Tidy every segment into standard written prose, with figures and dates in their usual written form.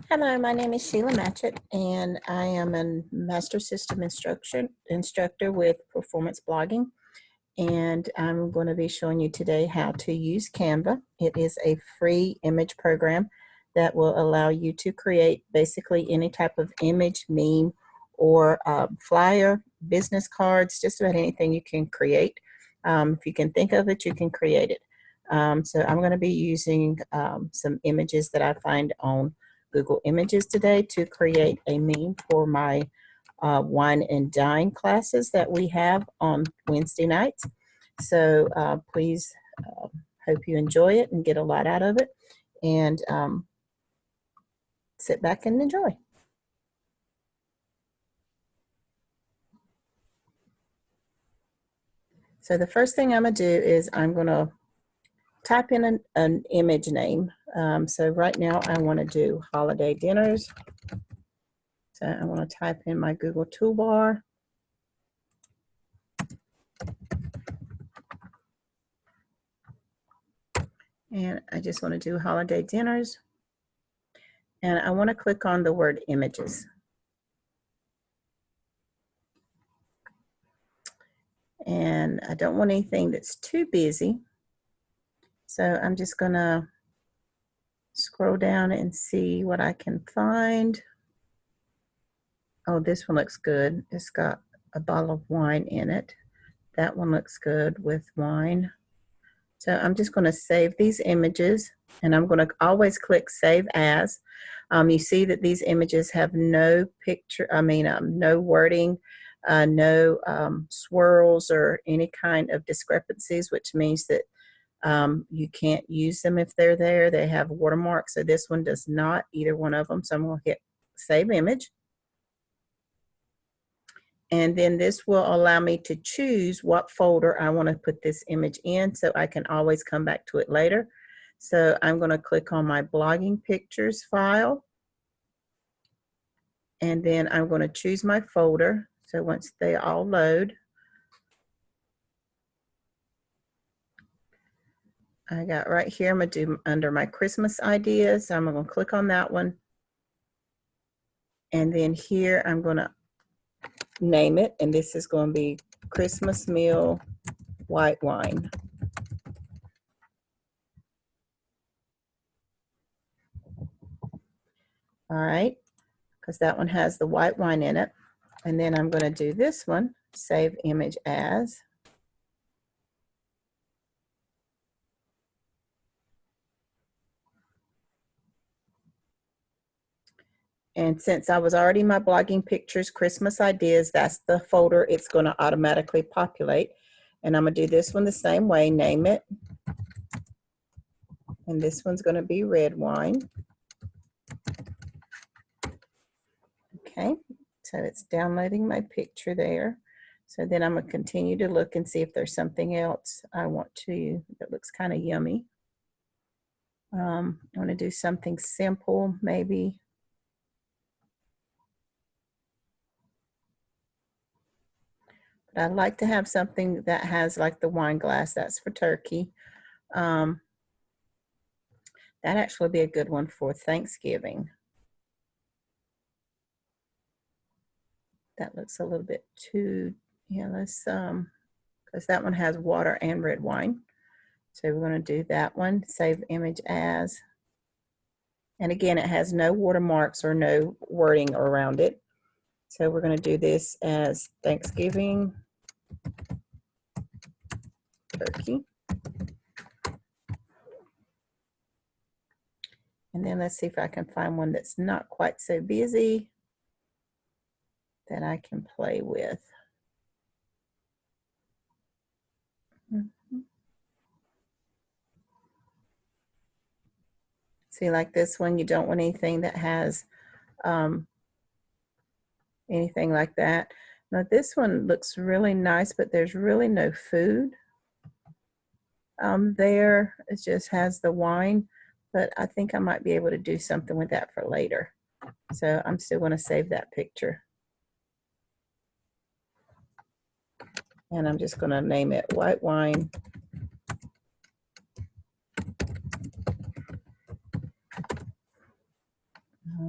Hello, my name is Sheila Matchett, and I am a Master System instructor with Performance Blogging. And I'm going to be showing you today how to use Canva. It is a free image program that will allow you to create basically any type of image, meme, or flyer, business cards, just about anything you can create. If you can think of it, you can create it. So I'm going to be using some images that I find on Google Images today to create a meme for my wine and dine classes that we have on Wednesday nights. So please hope you enjoy it and get a lot out of it, and sit back and enjoy. So the first thing I'm going to do is I'm going to type in an image name. So right now I want to do holiday dinners. So I want to type in my Google toolbar. And I just want to do holiday dinners. And I want to click on the word images. And I don't want anything that's too busy. So I'm just going to scroll down and see what I can find. Oh, this one looks good. It's got a bottle of wine in it. That one looks good with wine. So I'm just going to save these images, and I'm going to always click Save As. You see that these images have no picture, no wording, no swirls or any kind of discrepancies, which means that you can't use them if they're there. They have watermarks, so this one does not, either one of them. So I'm going to hit Save Image. And then this will allow me to choose what folder I want to put this image in, so I can always come back to it later. So I'm going to click on my blogging pictures file. And then I'm going to choose my folder. So once they all load, I got right here, I'm going to do under my Christmas ideas. So I'm going to click on that one. And then here I'm going to name it, and this is going to be Christmas Meal White Wine. All right, because that one has the white wine in it. And then I'm going to do this one, Save Image As. And since I was already my blogging pictures, Christmas ideas, that's the folder it's going to automatically populate. And I'm going to do this one the same way, name it. And this one's going to be red wine. Okay, so it's downloading my picture there. So then I'm going to continue to look and see if there's something else I want to that looks kind of yummy. I want to do something simple, maybe. But I'd like to have something that has like the wine glass. That's for turkey. That'd actually be a good one for Thanksgiving. That looks a little bit too, yeah, let's, because that one has water and red wine. So we're going to do that one, Save Image As. And again, it has no watermarks or no wording around it. So we're going to do this as Thanksgiving turkey. And then let's see if I can find one that's not quite so busy that I can play with. See, like this one, you don't want anything that has anything like that. Now this one looks really nice, but there's really no food there. It just has the wine, but I think I might be able to do something with that for later. So I'm still going to save that picture. And I'm just going to name it white wine.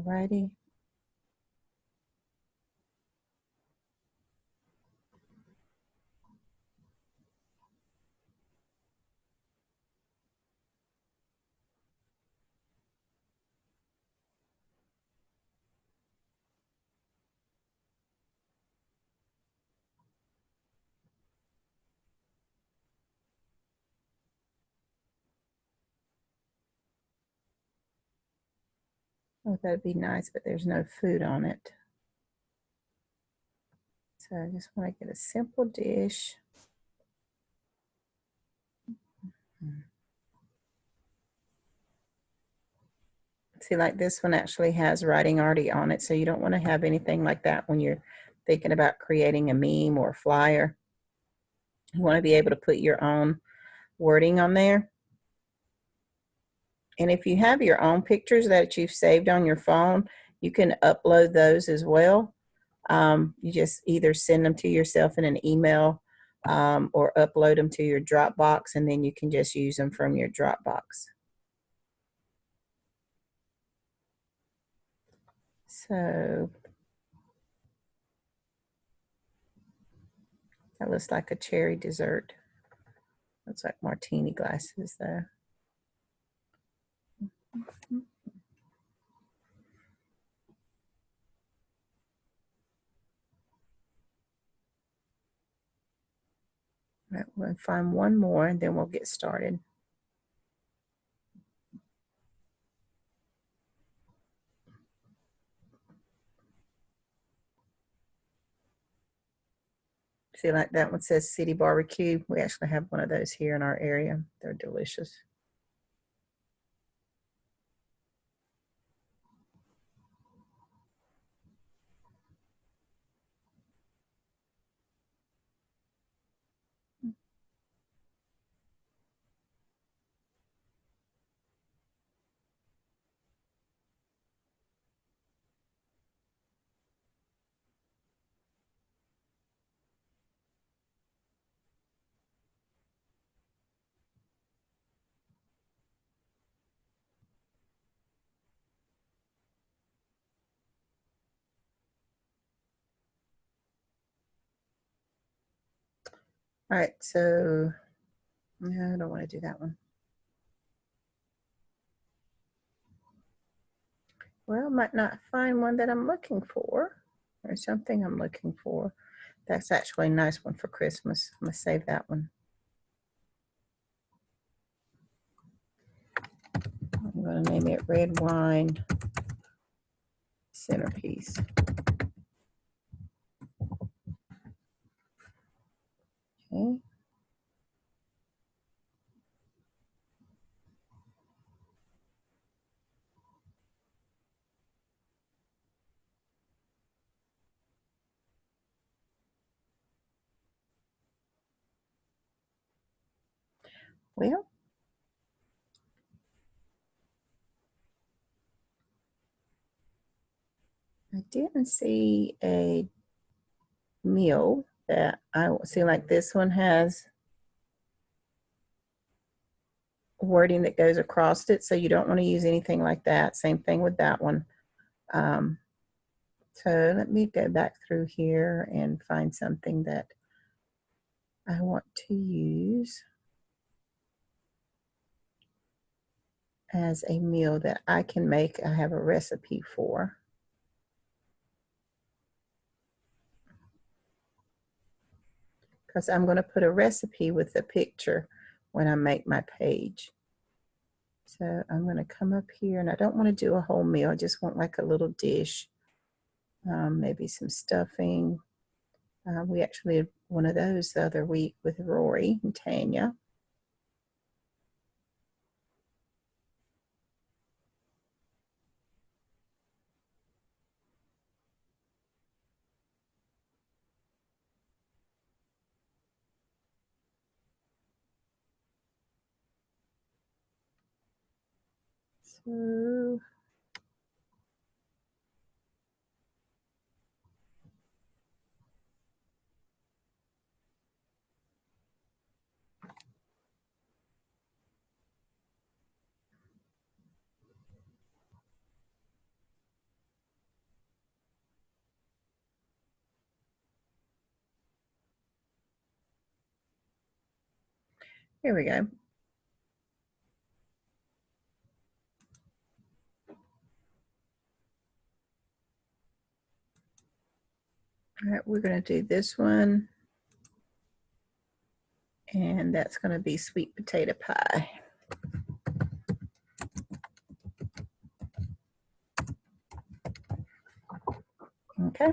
righty. Oh, that'd be nice, but there's no food on it. So I just want to get a simple dish. See, like this one actually has writing already on it, so you don't want to have anything like that when you're thinking about creating a meme or a flyer. You want to be able to put your own wording on there. And if you have your own pictures that you've saved on your phone, you can upload those as well. You just either send them to yourself in an email or upload them to your Dropbox, and then you can just use them from your Dropbox. So that looks like a cherry dessert. Looks like martini glasses though. Right, we'll find one more and then we'll get started. See, like that one says City Barbecue. We actually have one of those here in our area. They're delicious. All right, so no, I don't want to do that one. Well, might not find one that I'm looking for or something I'm looking for. That's actually a nice one for Christmas. I'm going to save that one. I'm going to name it Red Wine Centerpiece. Okay. Well, I didn't see a meal that I see, like this one has wording that goes across it, so you don't want to use anything like that. Same thing with that one. So let me go back through here and find something that I want to use as a meal that I can make. I have a recipe for. Because I'm going to put a recipe with a picture when I make my page. So I'm going to come up here, and I don't want to do a whole meal. I just want like a little dish, maybe some stuffing. We actually had one of those the other week with Rory and Tanya. So Here we go. All right, we're going to do this one. And that's going to be sweet potato pie. Okay.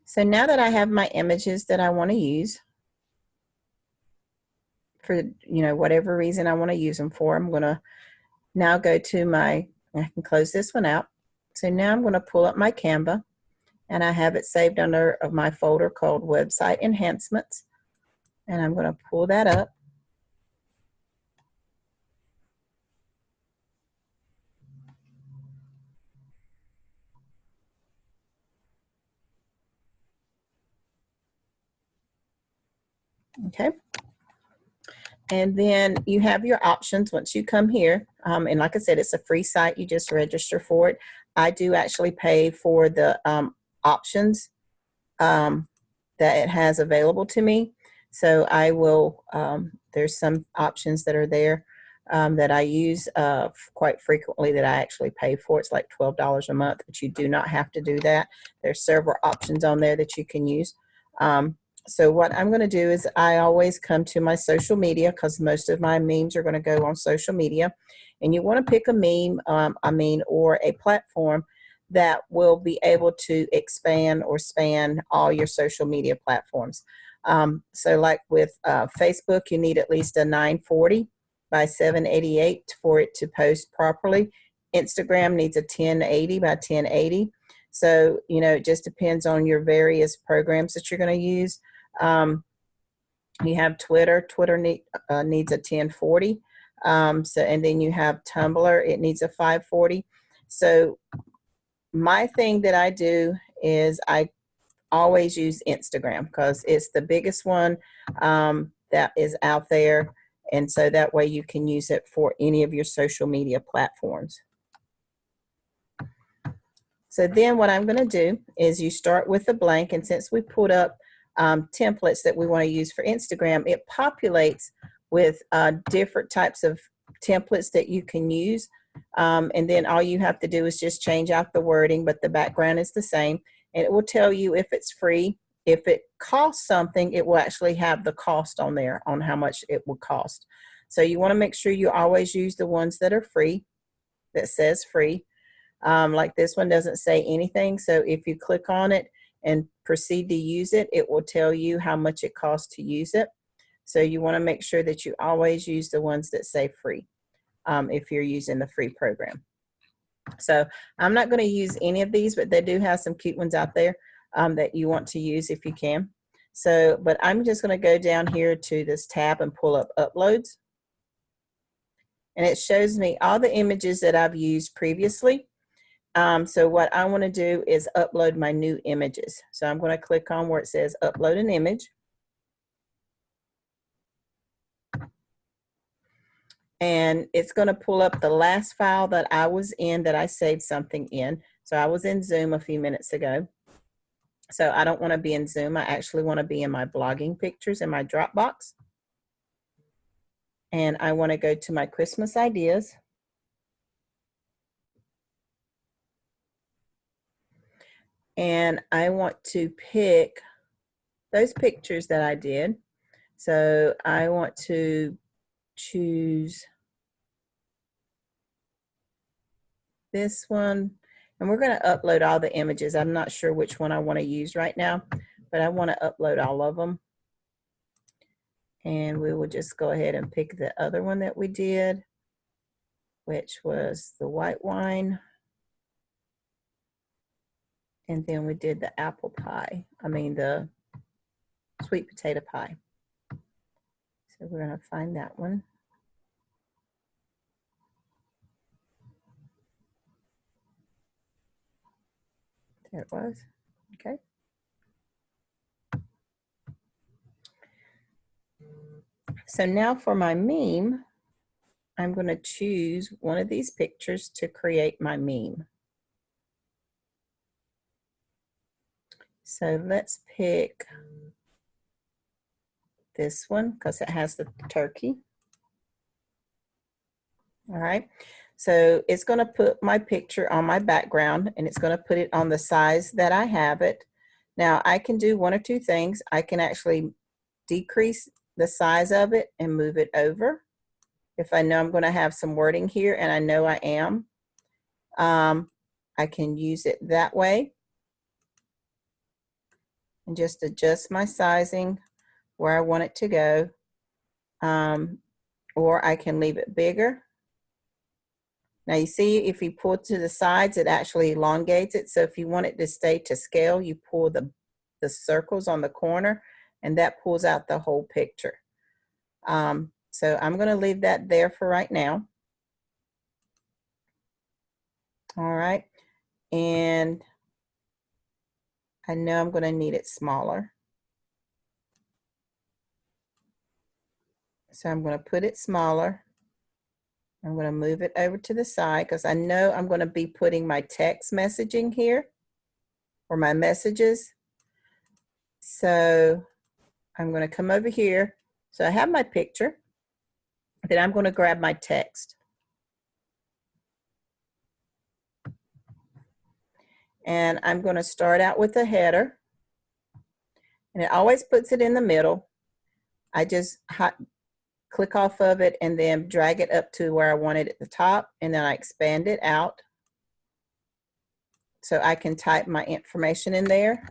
So now that I have my images that I want to use for, whatever reason I want to use them for, I'm going to now go to I can close this one out. So now I'm going to pull up my Canva, and I have it saved under my folder called Website Enhancements. And I'm going to pull that up. Okay. And then you have your options once you come here. And like I said, it's a free site. You just register for it. I do actually pay for the options that it has available to me. So I will, there's some options that are there that I use quite frequently that I actually pay for. It's like $12 a month, but you do not have to do that. There's several options on there that you can use. So what I'm going to do is I always come to my social media, because most of my memes are going to go on social media. And you want to pick a meme, or a platform that will be able to expand or span all your social media platforms. So like with Facebook, you need at least a 940 by 788 for it to post properly. Instagram needs a 1080 by 1080. So, it just depends on your various programs that you're going to use. You have Twitter. Twitter needs a 1040. And then you have Tumblr. It needs a 540. So my thing that I do is I always use Instagram, because it's the biggest one that is out there. And so that way you can use it for any of your social media platforms. So then what I'm going to do is you start with a blank. And since we put up templates that we want to use for Instagram, it populates with different types of templates that you can use. And then all you have to do is just change out the wording, but the background is the same. And it will tell you if it's free. If it costs something, it will actually have the cost on there on how much it will cost. So you want to make sure you always use the ones that are free, that says free. Like this one doesn't say anything. So if you click on it and proceed to use it, it will tell you how much it costs to use it. So you want to make sure that you always use the ones that say free if you're using the free program. So I'm not going to use any of these, but they do have some cute ones out there that you want to use if you can. So, but I'm just going to go down here to this tab and pull up uploads. And it shows me all the images that I've used previously. So what I want to do is upload my new images. So I'm going to click on where it says upload an image. And it's going to pull up the last file that I was in, that I saved something in. So I was in Zoom a few minutes ago. So I don't want to be in Zoom. I actually want to be in my blogging pictures in my Dropbox. And I want to go to my Christmas ideas. And I want to pick those pictures that I did. So I want to choose this one, and we're going to upload all the images. I'm not sure which one I want to use right now, but I want to upload all of them. And we will just go ahead and pick the other one that we did, which was the white wine. And then we did the apple pie. The sweet potato pie. So we're going to find that one. There it was. Okay. So now for my meme, I'm going to choose one of these pictures to create my meme. So let's pick this one because it has the turkey. All right, so it's going to put my picture on my background, and it's going to put it on the size that I have it. Now I can do one or two things. I can actually decrease the size of it and move it over if I know I'm going to have some wording here, and I know I am. I can use it that way and just adjust my sizing where I want it to go, or I can leave it bigger. Now you see, if you pull to the sides, it actually elongates it. So if you want it to stay to scale, you pull the circles on the corner, and that pulls out the whole picture. So I'm going to leave that there for right now. All right, and I know I'm going to need it smaller. So I'm going to put it smaller. I'm going to move it over to the side because I know I'm going to be putting my text messaging here, or my messages. So I'm going to come over here. So I have my picture. Then I'm going to grab my text. And I'm going to start out with a header. And it always puts it in the middle. I just click off of it and then drag it up to where I want it at the top, and then I expand it out so I can type my information in there.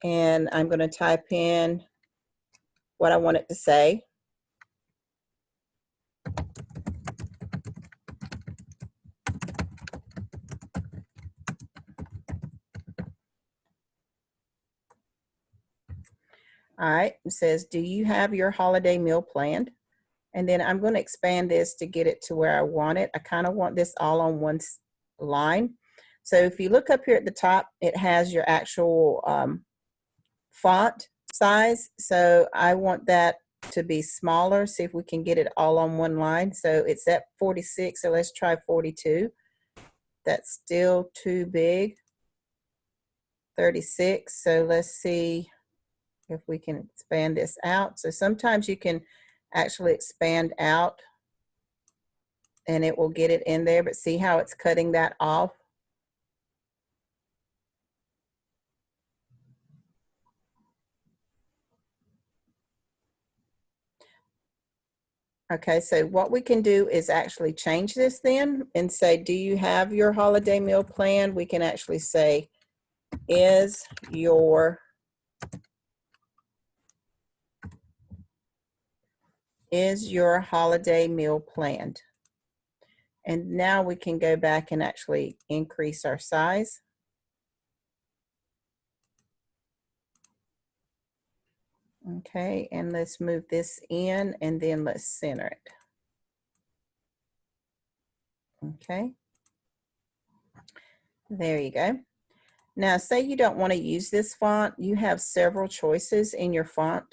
And I'm going to type in what I want it to say. All right, it says, do you have your holiday meal planned? And then I'm going to expand this to get it to where I want it. I kind of want this all on one line. So if you look up here at the top, it has your actual font size. So I want that to be smaller. See if we can get it all on one line. So it's at 46, so let's try 42. That's still too big. 36, so let's see if we can expand this out. So sometimes you can actually expand out and it will get it in there, but see how it's cutting that off? Okay, so what we can do is actually change this then and say, do you have your holiday meal plan? We can actually say, is your holiday meal planned? And now we can go back and actually increase our size. Okay, and let's move this in, and then let's center it. Okay, there you go. Now, say you don't want to use this font. You have several choices in your font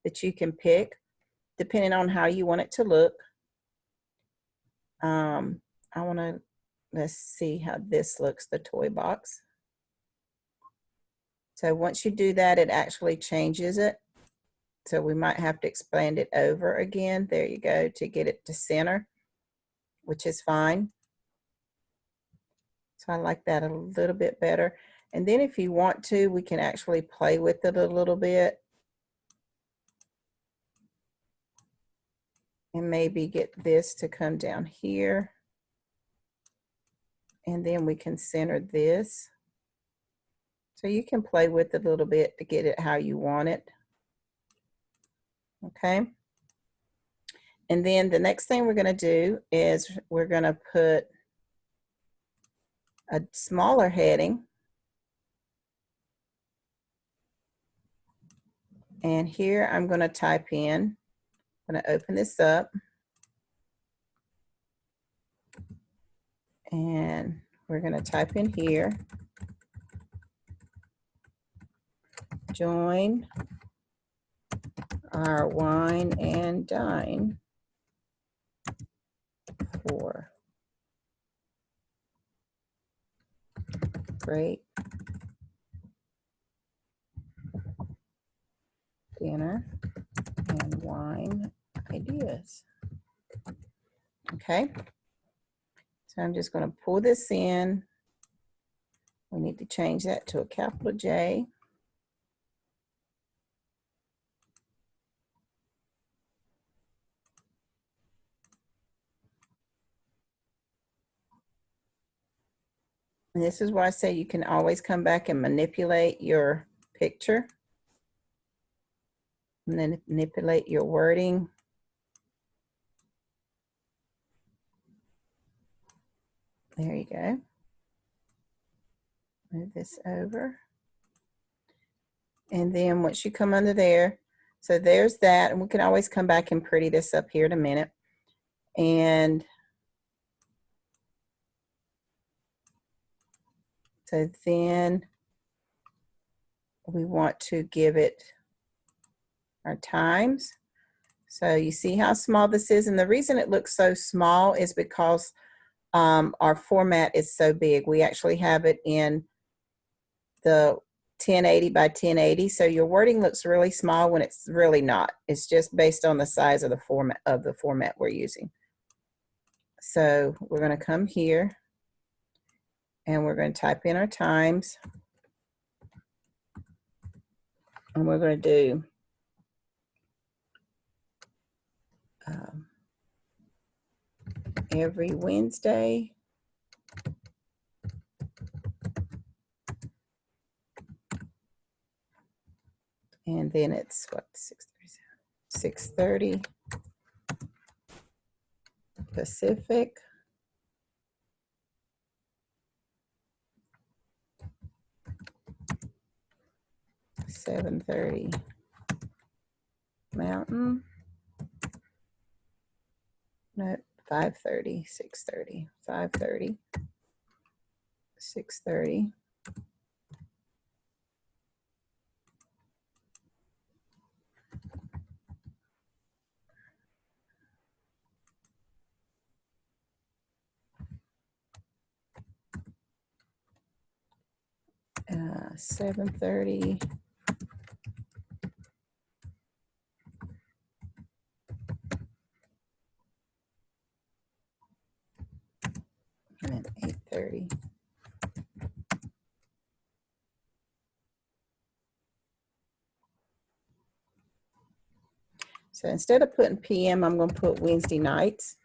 that you can pick depending on how you want it to look. Let's see how this looks, the toy box. So once you do that, it actually changes it. So we might have to expand it over again. There you go, to get it to center, which is fine. So I like that a little bit better. And then if you want to, we can actually play with it a little bit. And maybe get this to come down here. And then we can center this. So you can play with it a little bit to get it how you want it. Okay. And then the next thing we're going to do is we're going to put a smaller heading. And here I'm going to type in, I'm going to open this up. And we're going to type in here, join our wine and dine for great dinner and wine ideas. Okay, so I'm just going to pull this in. We need to change that to a capital J. And this is why I say you can always come back and manipulate your picture. And then manipulate your wording. There you go. Move this over. And then once you come under there, so there's that. And we can always come back and pretty this up here in a minute. And so then we want to give it our times. So you see how small this is. And the reason it looks so small is because our format is so big. We actually have it in the 1080 by 1080. So your wording looks really small when it's really not. It's just based on the size of the format we're using. So we're going to come here and we're going to type in our times. And we're going to do every Wednesday. And then it's what, 6:30 Pacific. 7:30 Mountain. No, 5:30, 6:30, 5:30, 6:30. Uh, 7:30. And then 8:30. So instead of putting PM, I'm going to put Wednesday nights.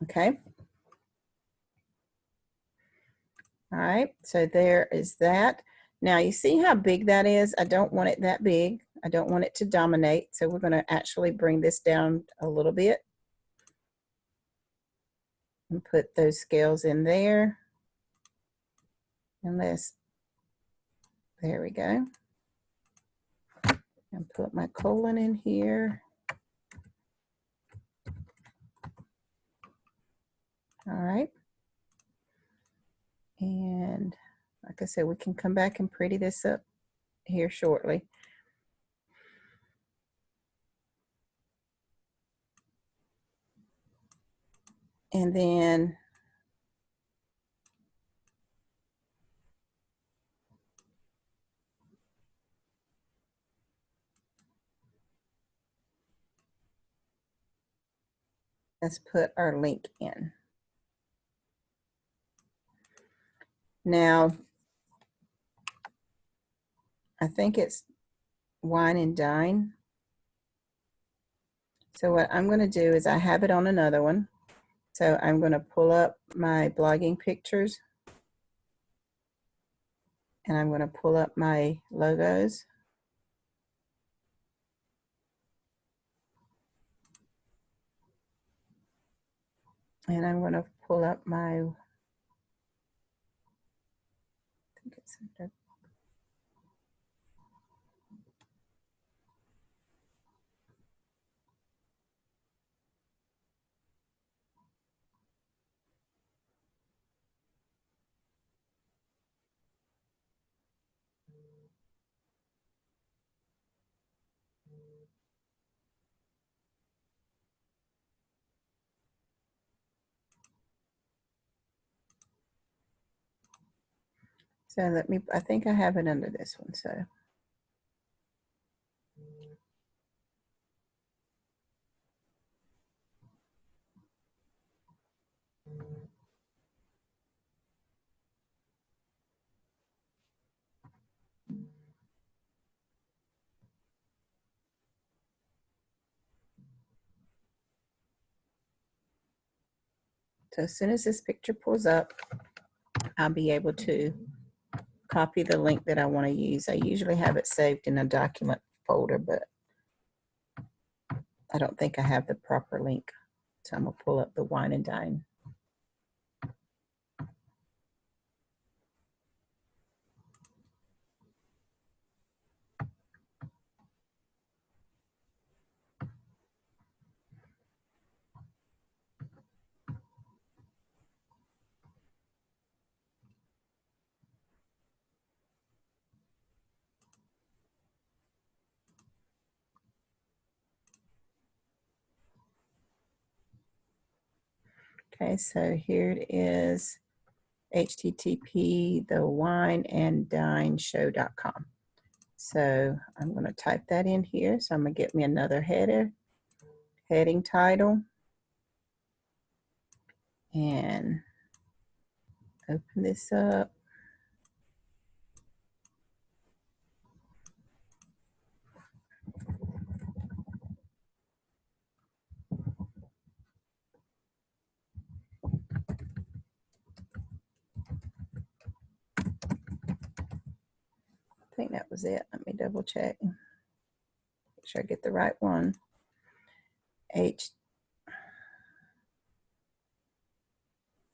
Okay. All right, so there is that. Now you see how big that is? I don't want it that big. I don't want it to dominate. So we're going to actually bring this down a little bit and put those scales in there. And there we go. And put my colon in here. All right. And like I said, we can come back and pretty this up here shortly. And then let's put our link in. Now, I think it's wine and dine. So what I'm going to do is I have it on another one. So I'm going to pull up my blogging pictures. And I'm going to pull up my logos. And I'm going to pull up my, I think it's under, So I think I have it under this one. So as soon as this picture pulls up, I'll be able to copy the link that I want to use. I usually have it saved in a document folder, but I don't think I have the proper link. So I'm going to pull up the Wine and Dine. Okay, so here it is, http thewineanddineshow.com. So I'm going to type that in here. So I'm going to get me another heading title, and open this up. I think that was it. Let me double check. Make sure I get the right one.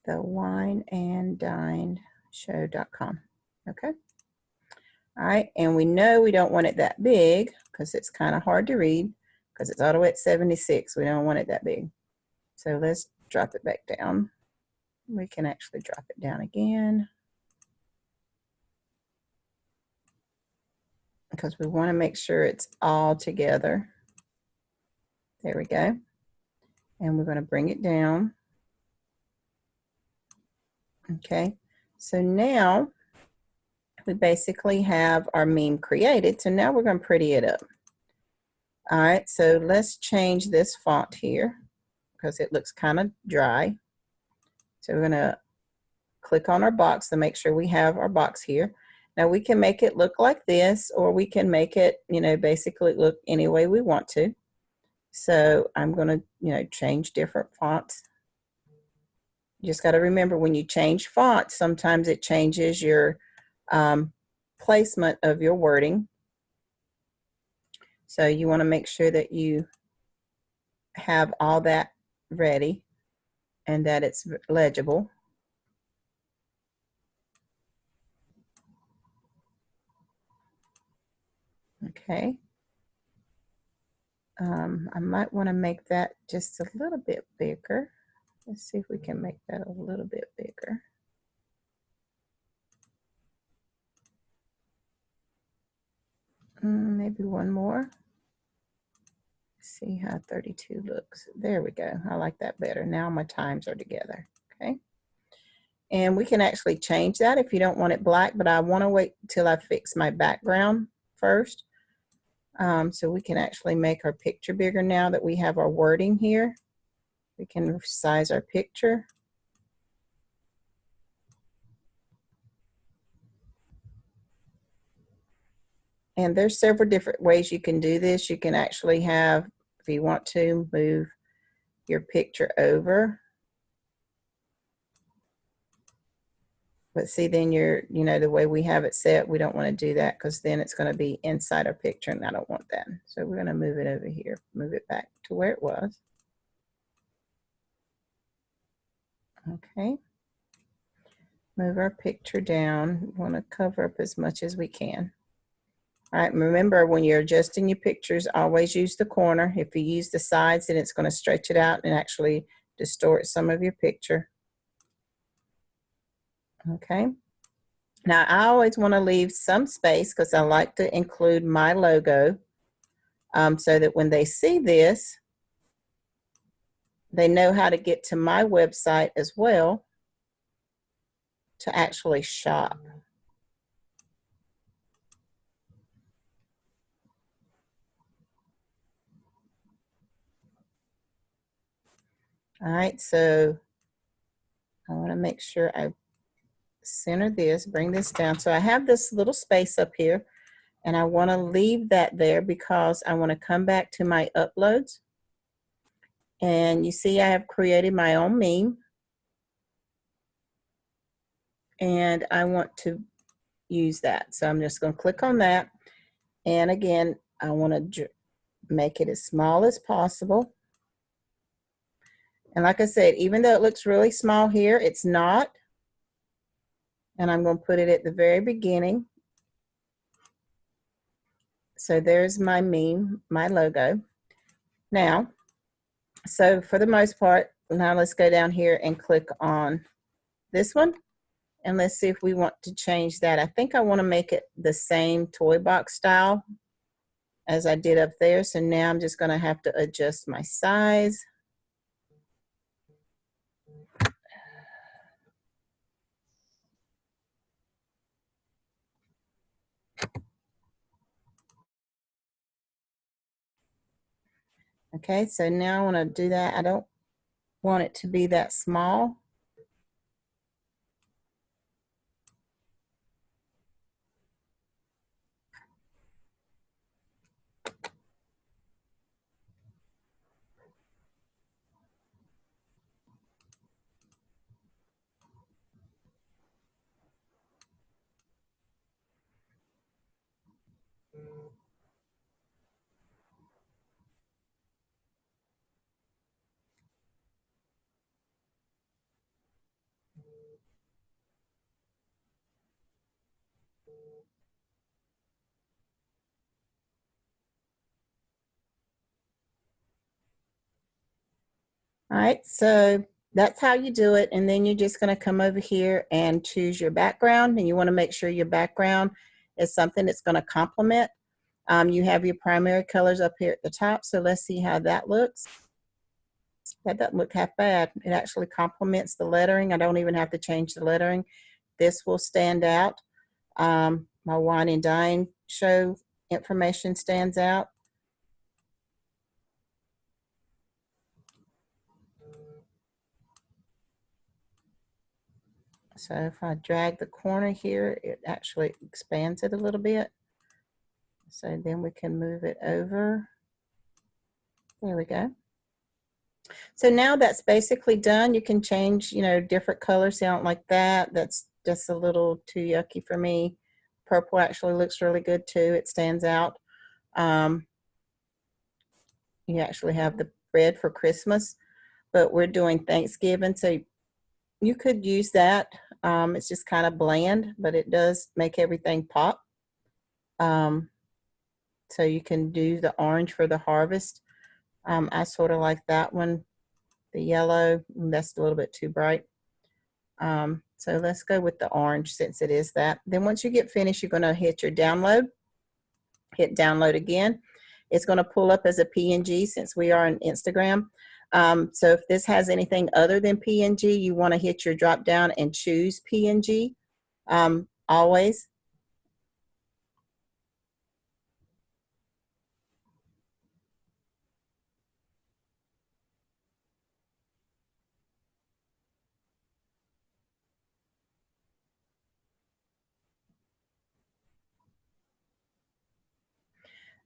thewineanddineshow.com. Okay. All right. And we know we don't want it that big because it's kind of hard to read because it's all the way at 76. We don't want it that big. So let's drop it back down. We can actually drop it down again because we want to make sure it's all together. There we go. And we're going to bring it down. Okay. So now we basically have our meme created. So now we're going to pretty it up. All right. So let's change this font here because it looks kind of dry. So we're going to click on our box to make sure we have our box here. Now we can make it look like this, or we can make it, basically look any way we want to. So I'm going to, change different fonts. You just got to remember when you change fonts, sometimes it changes your placement of your wording. So you want to make sure that you have all that ready and that it's legible. Okay. I might want to make that just a little bit bigger. Let's see if we can make that a little bit bigger. Maybe one more. See how 32 looks. There we go. I like that better. Now my times are together. Okay. And we can actually change that if you don't want it black, but I want to wait till I fix my background first. So we can actually make our picture bigger now that we have our wording here. We can size our picture. And there's several different ways you can do this. You can actually have, if you want to, move your picture over. But see, then the way we have it set, we don't want to do that because then it's going to be inside our picture and I don't want that. So we're going to move it over here, move it back to where it was. Okay. Move our picture down. We want to cover up as much as we can. All right, remember when you're adjusting your pictures, always use the corner. If you use the sides, then it's going to stretch it out and actually distort some of your picture. Okay. Now, I always want to leave some space because I like to include my logo so that when they see this, they know how to get to my website as well to actually shop. All right, so I want to make sure I center this, bring this down. So I have this little space up here, and I want to leave that there because I want to come back to my uploads. And you see I have created my own meme, and I want to use that. So I'm just going to click on that. And again, I want to make it as small as possible. And like I said, even though it looks really small here, it's not. And I'm going to put it at the very beginning. So there's my meme, my logo. Now, so for the most part, now let's go down here and click on this one. And let's see if we want to change that. I think I want to make it the same toy box style as I did up there. So now I'm just going to have to adjust my size. Okay, so now I want to do that. I don't want it to be that small. All right, so that's how you do it. And then you're just going to come over here and choose your background. And you want to make sure your background is something that's going to complement. You have your primary colors up here at the top. So let's see how that looks. That doesn't look half bad. It actually complements the lettering. I don't even have to change the lettering. This will stand out. My wine and dine show information stands out. So if I drag the corner here, it actually expands it a little bit. So then we can move it over. There we go. So now that's basically done. You can change, different colors. I don't like that. That's just a little too yucky for me. Purple actually looks really good too. It stands out. You actually have the red for Christmas, but we're doing Thanksgiving, so you could use that. It's just kind of bland, but it does make everything pop. So you can do the orange for the harvest. I sort of like that one. The yellow, that's a little bit too bright. So let's go with the orange since it is that. Then once you get finished, you're going to hit your download. Hit download again. It's going to pull up as a PNG since we are on Instagram. So if this has anything other than PNG, you want to hit your drop down and choose PNG always.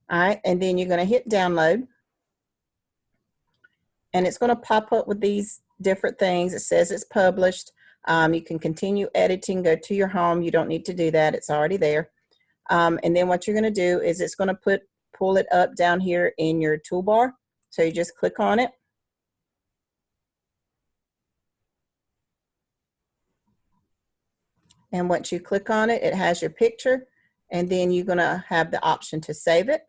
All right, and then you're going to hit download. And it's going to pop up with these different things. It says it's published. You can continue editing, go to your home. You don't need to do that. It's already there. And then what you're going to do is it's going to pull it up down here in your toolbar. So you just click on it. And once you click on it, it has your picture. And then you're going to have the option to save it.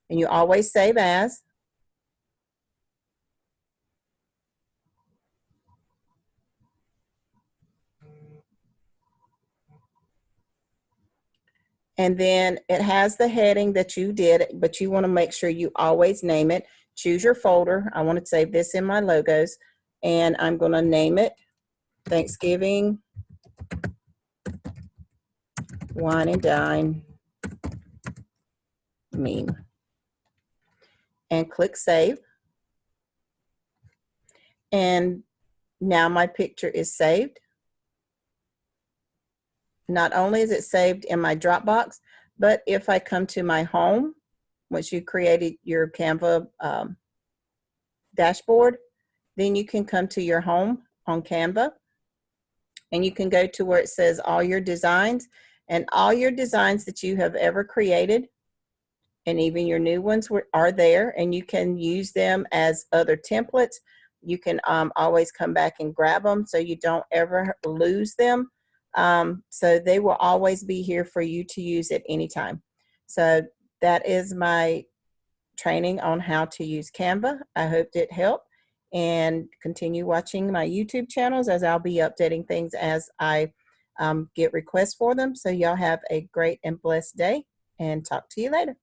And you always save as. And then it has the heading that you did, but you want to make sure you always name it. Choose your folder. I want to save this in my logos. And I'm going to name it Thanksgiving Wine and Dine Meme. And click Save. And now my picture is saved. Not only is it saved in my Dropbox, but if I come to my home, once you created your Canva dashboard, then you can come to your home on Canva and you can go to where it says all your designs, and all your designs that you have ever created and even your new ones are there, and you can use them as other templates. You can always come back and grab them so you don't ever lose them. So they will always be here for you to use at any time. So that is my training on how to use Canva. I hope it helped, and continue watching my YouTube channels as I'll be updating things as I get requests for them. So y'all have a great and blessed day, and talk to you later.